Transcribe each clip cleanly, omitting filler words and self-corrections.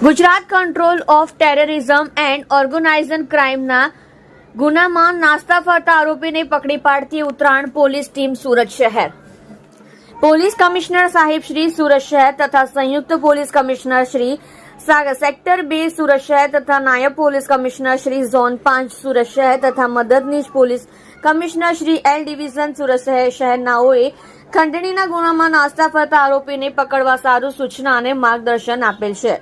Gujarat control of terrorism and organised ક્રાઇમના ગુનામાં નાસ્તા ફરતા આરોપીને પકડી પાડતી ઉત્તરાયણ પોલીસ ટીમ સુરત શહેર. પોલીસ કમિશનર સાહેબ શ્રી સુરત શહેર તથા સંયુક્ત police commissioner Shri sector 2 Surat શહેર તથા નાયબ police commissioner Shri zone 5 Surat શહેર તથા મદદનીશ police commissioner Shri L division Surat શહેરનાઓએ ખંડણીના ગુનામાં નાસ્તા ફરતા આરોપીને પકડવા સારું સૂચના અને માર્ગદર્શન આપેલ છે.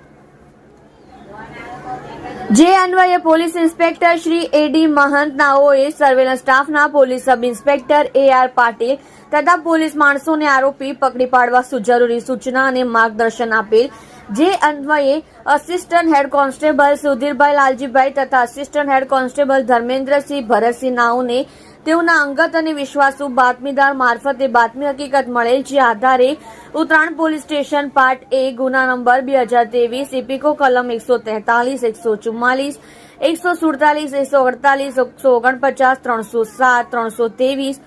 જે અન્વયે પોલીસ ઇન્સ્પેક્ટર શ્રી એડી મહંત નાઓએ સર્વેલન્સ સ્ટાફના police sub inspector AR Patil તથા પોલીસ માણસોને આરોપી પકડી પાડવા જરૂરી સૂચના અને માર્ગદર્શન આપેલ. જે અન્વયે assistant head constable Sudhirbhai Laljibhai તથા assistant head constable Dharmendrasinh Bharatsinh નાઓને તેઓના અંગત અને વિશ્વાસુ બાતમીદાર મારફતે બાતમી હકીકત મળેલ, જે આધારે Uttarayan police station part A ગુના નંબર 2023 ઇપિકો કલમ 143, 144, 147, 148, 149, 307, 323,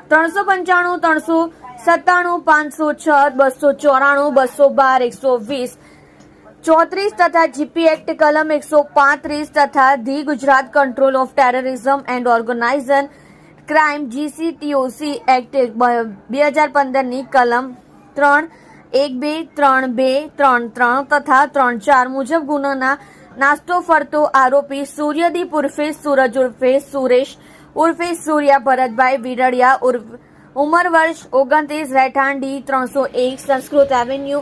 395, 397, 506, 294, 212, 120, 34 તથા GP એક્ટ કલમ 135 તથા the Gujarat control of terrorism and organised crime GCTOC act 2015 ની કલમ 3, 1, 2, 3, 2, 3, 3 તથા 3, 4 મુજબ ગુનાના નાસ્તો ફરતો આરોપી સૂર્યદીપ ઉર્ફે સૂરજ ઉર્ફે સુરેશ ઉર્ફે સૂર્યા ભરતભાઈ વિરડિયા ઉંમર વર્ષ 29, રહેઠાણ D 301 સંસ્કૃત એવન્યુ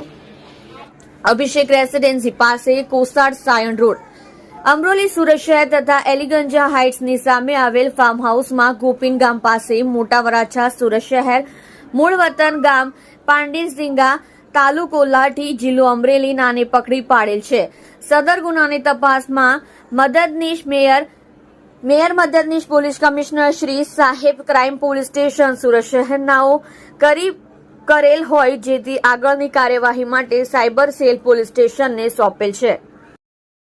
અભિષેક રેસિડેન્સી પાસે, કોસાડ સાયણ રોડ, અમરોલી સુરત શહેર તથા એલિગંજા હાઇટ્સની સામે આવેલ ફાર્મ હાઉસમાં ગોપીન ગામ પાસે, મોટા વરાછા સુરત શહેર, મૂળ વતન ગામ પાંડેસિંગા, તાલુકો લાઠી, જિલ્લો અમરેલી નાને પકડી પાડેલ છે. સદર ગુનાની તપાસમાં મદદનીશ મેયર મદદનીશ પોલીસ કમિશનર શ્રી સાહેબ ક્રાઇમ પોલીસ સ્ટેશન સુરત શહેરનાઓ કરેલ હોય, જેથી આગળની કાર્યવાહી માટે સાયબર સેલ પોલીસ સ્ટેશનને સોંપેલ છે.